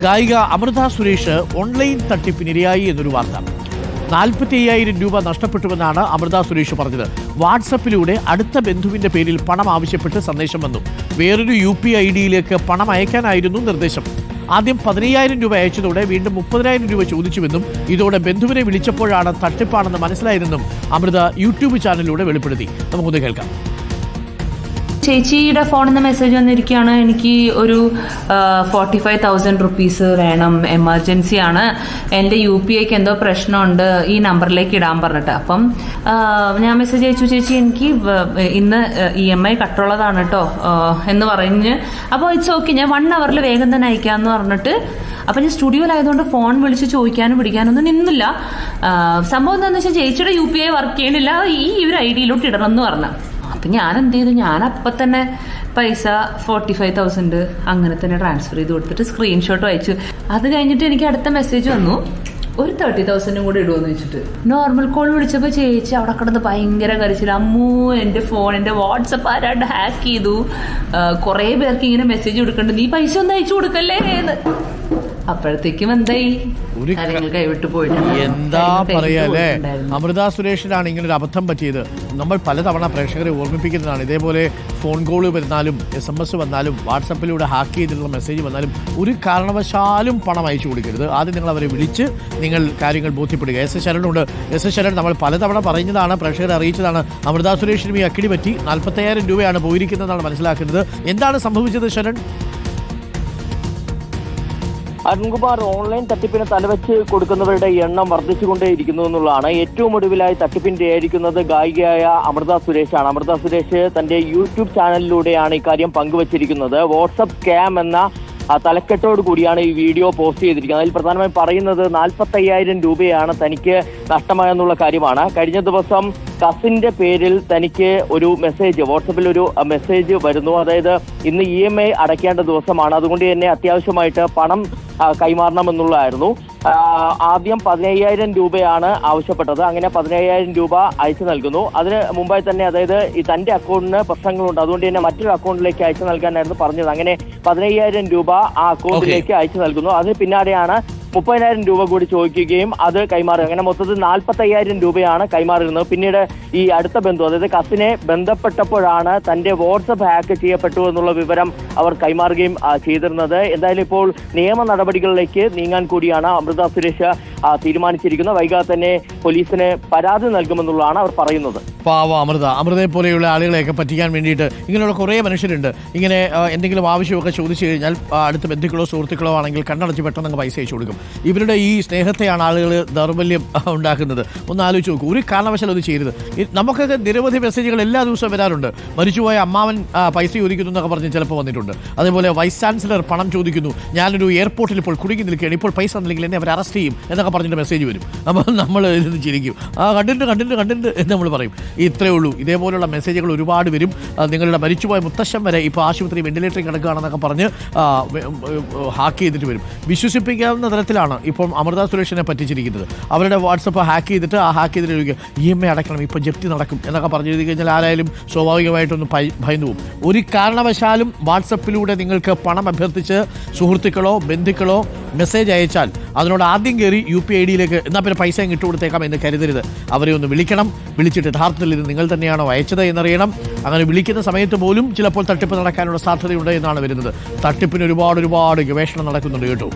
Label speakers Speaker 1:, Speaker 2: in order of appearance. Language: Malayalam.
Speaker 1: ഗായിക അമൃത സുരേഷ് ഓൺലൈൻ തട്ടിപ്പിനിരയായി എന്നൊരു വാർത്ത. 45,000 രൂപ നഷ്ടപ്പെട്ടുവെന്നാണ് അമൃത സുരേഷ് പറഞ്ഞത്. വാട്സപ്പിലൂടെ അടുത്ത ബന്ധുവിന്റെ പേരിൽ പണം ആവശ്യപ്പെട്ട് സന്ദേശം വന്നു. വേറൊരു UPI ID-യിലേക്ക് പണം അയക്കാനായിരുന്നു നിർദ്ദേശം. ആദ്യം 15,000 രൂപ അയച്ചതോടെ വീണ്ടും 30,000 രൂപ ചോദിച്ചുവെന്നും ഇതോടെ ബന്ധുവിനെ വിളിച്ചപ്പോഴാണ് തട്ടിപ്പാണെന്ന് മനസ്സിലായതെന്നും അമൃത യൂട്യൂബ് ചാനലിലൂടെ വെളിപ്പെടുത്തി. നമുക്കൊന്ന് കേൾക്കാം.
Speaker 2: ചേച്ചിയുടെ ഫോണിൽ നിന്ന് മെസ്സേജ് വന്നിരിക്കുകയാണ്, എനിക്ക് ഒരു 45,000 റുപ്പീസ് വേണം, എമർജൻസി ആണ്, എൻ്റെ UPIക്ക് എന്തോ പ്രശ്നമുണ്ട്, ഈ നമ്പറിലേക്ക് ഇടാൻ പറഞ്ഞിട്ട്. അപ്പം ഞാൻ മെസ്സേജ് അയച്ചു, ചേച്ചി എനിക്ക് ഇന്ന് EMI കട്ടുള്ളതാണ് കേട്ടോ എന്ന് പറഞ്ഞ്. അപ്പോൾ ഇറ്റ്സ് ഓക്കെ, ഞാൻ 1 അവറിൽ വേഗം തന്നെ അയക്കാമെന്ന് പറഞ്ഞിട്ട്. അപ്പം ഞാൻ സ്റ്റുഡിയോയിലായതുകൊണ്ട് ഫോൺ വിളിച്ച് ചോദിക്കാനും പിടിക്കാനൊന്നും നിന്നില്ല. സംഭവം എന്താണെന്ന് വെച്ചാൽ ചേച്ചിയുടെ UPI വർക്ക് ചെയ്യണില്ല, ഈ ഒരു ID-യിലോട്ട് ഇടണം എന്ന് പറഞ്ഞു. അപ്പം ഞാൻ എന്ത് ചെയ്തു, ഞാൻ അപ്പം തന്നെ പൈസ 45,000 അങ്ങനെ തന്നെ ട്രാൻസ്ഫർ ചെയ്ത് കൊടുത്തിട്ട് സ്ക്രീൻഷോട്ട് അയച്ചു. അത് കഴിഞ്ഞിട്ട് എനിക്ക് അടുത്ത മെസ്സേജ് വന്നു, ഒരു 30,000 കൂടി ഇടുമെന്ന് വെച്ചിട്ട്. നോർമൽ കോൾ വിളിച്ചപ്പോൾ ചേച്ചി അവിടെ കിടന്ന് ഭയങ്കര കരച്ചില്ല. അമ്മൂ, എൻ്റെ ഫോൺ, എൻ്റെ വാട്സപ്പ് ആരാണ്ട് ഹാക്ക് ചെയ്തു, കുറേ പേർക്ക് ഇങ്ങനെ മെസ്സേജ് കൊടുക്കണ്ട്, നീ പൈസ ഒന്നും അയച്ചു കൊടുക്കല്ലേ എന്ന്. അപ്പോഴത്തേക്കും എന്തായി, കൈവിട്ട് പോയിട്ട്.
Speaker 1: എന്താ പറയാല്ലേ, അമൃത സുരേഷിനാണ് ഇങ്ങനൊരു അബദ്ധം പറ്റിയത്. നമ്മൾ പലതവണ പ്രേക്ഷകരെ ഓർമ്മിപ്പിക്കുന്നതാണ്. ഇതേപോലെ ഫോൺ കോൾ വരുന്നാലും SMS വന്നാലും വാട്സപ്പിലൂടെ ഹാക്ക് ചെയ്തിട്ടുള്ള മെസ്സേജ് വന്നാലും ഒരു കാരണവശാലും പണം അയച്ചു കൊടുക്കരുത്. ആദ്യം നിങ്ങൾ അവരെ വിളിച്ച് നിങ്ങൾ കാര്യങ്ങൾ ബോധ്യപ്പെടുക. SS ശരണുണ്ട്. SS ശരൺ, നമ്മൾ പലതവണ പറയുന്നതാണ്, പ്രേക്ഷകരെ അറിയിച്ചതാണ്. അമൃത സുരേഷിനും ഈ അക്കിടി പറ്റി 45,000 രൂപയാണ് പോയിരിക്കുന്നതെന്നാണ് മനസ്സിലാക്കുന്നത്. എന്താണ് സംഭവിച്ചത് ശരൺ?
Speaker 3: അരുൺകുമാർ, ഓൺലൈൻ തട്ടിപ്പിന് തലവെച്ച് കൊടുക്കുന്നവരുടെ എണ്ണം വർദ്ധിച്ചുകൊണ്ടേയിരിക്കുന്നു എന്നുള്ളതാണ്. ഏറ്റവും ഒടുവിലായി തട്ടിപ്പിനിരയായിരിക്കുന്നത് ഗായികയായ അമൃത സുരേഷാണ്. അമൃത സുരേഷ് തന്റെ യൂട്യൂബ് ചാനലിലൂടെയാണ് ഇക്കാര്യം പങ്കുവച്ചിരിക്കുന്നത്. വാട്സപ്പ് സ്കാം എന്ന തലക്കെട്ടോട് കൂടിയാണ് ഈ വീഡിയോ പോസ്റ്റ് ചെയ്തിരിക്കുന്നത്. അതിൽ പ്രധാനമായും പറയുന്നത് 45,000 രൂപയാണ് തനിക്ക് നഷ്ടമായെന്നുള്ള കാര്യമാണ്. കഴിഞ്ഞ ദിവസം കസിന്റെ പേരിൽ തനിക്ക് ഒരു മെസ്സേജ്, വാട്സപ്പിൽ ഒരു മെസ്സേജ് വരുന്നു. അതായത് ഇന്ന് EMI അടയ്ക്കേണ്ട ദിവസമാണ്, അതുകൊണ്ട് തന്നെ അത്യാവശ്യമായിട്ട് പണം കൈമാറണമെന്നുള്ളതായിരുന്നു. ആദ്യം 15,000 രൂപയാണ് ആവശ്യപ്പെട്ടത്. അങ്ങനെ 15,000 രൂപ അയച്ചു നൽകുന്നു. അതിന് മുമ്പായി തന്നെ, അതായത് ഈ തന്റെ അക്കൗണ്ടിന് പ്രശ്നങ്ങളുണ്ട്, അതുകൊണ്ട് തന്നെ മറ്റൊരു അക്കൗണ്ടിലേക്ക് അയച്ചു നൽകാനായിരുന്നു പറഞ്ഞത്. അങ്ങനെ 15,000 രൂപ ആ അക്കൗണ്ടിലേക്ക് അയച്ചു നൽകുന്നു. അതിന് പിന്നാലെയാണ് 30,000 രൂപ കൂടി ചോദിക്കുകയും അത് കൈമാറുക. അങ്ങനെ മൊത്തത്തിൽ 45,000 രൂപയാണ് കൈമാറുന്നത്. പിന്നീട് ഈ അടുത്ത ബന്ധു, അതായത് കസിനെ ബന്ധപ്പെട്ടപ്പോഴാണ് തന്റെ വാട്സപ്പ് ഹാക്ക് ചെയ്യപ്പെട്ടു എന്നുള്ള വിവരം അവർ കൈമാറുകയും ചെയ്തിരുന്നത്. എന്തായാലും ഇപ്പോൾ നിയമ നടപടികളിലേക്ക് നീങ്ങാൻ കൂടിയാണ് അമൃത സുരേഷ് തീരുമാനിച്ചിരിക്കുന്നത്. വൈകാതെ തന്നെ പോലീസിന് പരാതി നൽകുമെന്നുള്ളതാണ് അവർ പറയുന്നത്.
Speaker 1: പാവ അമൃതയെ പോലെയുള്ള ആളുകളെയൊക്കെ പറ്റിക്കാൻ വേണ്ടിയിട്ട് ഇങ്ങനെയുള്ള കുറേ മനുഷ്യരുണ്ട്. ഇങ്ങനെ എന്തെങ്കിലും ആവശ്യമൊക്കെ ചോദിച്ചു കഴിഞ്ഞാൽ അടുത്ത ബന്ധുക്കളോ സുഹൃത്തുക്കളോ ആണെങ്കിൽ കണ്ണടച്ച് പെട്ടെന്ന് പൈസ അയച്ചു കൊടുക്കും. ഇവരുടെ ഈ സ്നേഹത്തെയാണ് ആളുകൾ ദൗർബല്യം ഉണ്ടാക്കുന്നത്. ഒന്ന് ആലോചിച്ച് നോക്കൂ, ഒരു കാരണവശാലും അത് ചെയ്യരുത്. നമുക്കൊക്കെ നിരവധി മെസ്സേജുകൾ എല്ലാ ദിവസവും വരാറുണ്ട്. മരിച്ചുപോയ അമ്മാവൻ പൈസ ചോദിക്കുന്നു എന്നൊക്കെ പറഞ്ഞ് ചിലപ്പോൾ വന്നിട്ടുണ്ട്. അതേപോലെ വൈസ് ചാൻസലർ പണം ചോദിക്കുന്നു, ഞാനൊരു എയർപോർട്ടിൽ ഇപ്പോൾ കുടുങ്ങി നിൽക്കുകയാണ്, ഇപ്പോൾ പൈസ തന്നില്ലെങ്കിൽ എന്നെ അവർ അറസ്റ്റ് ചെയ്യും എന്നൊക്കെ പറഞ്ഞിട്ട് മെസ്സേജ് വരും. അപ്പോൾ നമ്മൾ ഇരുന്ന് ചിരിക്കും, കണ്ടിട്ട് എന്ന് നമ്മൾ പറയും. ഇത്രയേ ഉള്ളൂ. ഇതേപോലുള്ള മെസ്സേജുകൾ ഒരുപാട് വരും. നിങ്ങളുടെ മരിച്ചുപോയ മുത്തശ്ശൻ വരെ ഇപ്പോൾ ആശുപത്രി വെന്റിലേറ്ററിൽ കിടക്കുകയാണെന്നൊക്കെ പറഞ്ഞ് ഹാക്ക് ചെയ്തിട്ട് വരും. വിശ്വസിപ്പിക്കാവുന്ന തരത്തിലാണ് ഇപ്പോൾ അമൃത സുരേഷിനെ പറ്റിച്ചിരിക്കുന്നത്. അവരുടെ വാട്സപ്പ് ഹാക്ക് ചെയ്തിട്ട് ഹാക്ക് ചെയ്തിട്ട് EMI അടയ്ക്കണം, ഇപ്പോൾ ജപ്തി നടക്കും എന്നൊക്കെ പറഞ്ഞു എഴുതി കഴിഞ്ഞാൽ ആരായാലും സ്വാഭാവികമായിട്ടൊന്ന് ഭയന്നു പോകും. ഒരു കാരണവശാലും വാട്സപ്പിലൂടെ നിങ്ങൾക്ക് പണം അഭ്യർത്ഥിച്ച് സുഹൃത്തുക്കളോ ബന്ധുക്കളോ മെസ്സേജ് അയച്ചാൽ അതിനോട് ആദ്യം കയറി UPI ID-യിലേക്ക് എന്നാൽ പിന്നെ പൈസ ഇട്ട് കൊടുത്തേക്കാം എന്ന് കരുതരുത്. അവരെ ഒന്ന് വിളിക്കണം. വിളിച്ചിട്ട് യഥാർത്ഥത്തിൽ ഇത് നിങ്ങൾ തന്നെയാണോ അയച്ചത് എന്നറിയണം. അങ്ങനെ വിളിക്കുന്ന സമയത്ത് പോലും ചിലപ്പോൾ തട്ടിപ്പ് നടക്കാനുള്ള സാധ്യതയുണ്ട് എന്നാണ് വരുന്നത്. തട്ടിപ്പിന് ഒരുപാട് ഗവേഷണം നടക്കുന്നുണ്ട് കേട്ടോ.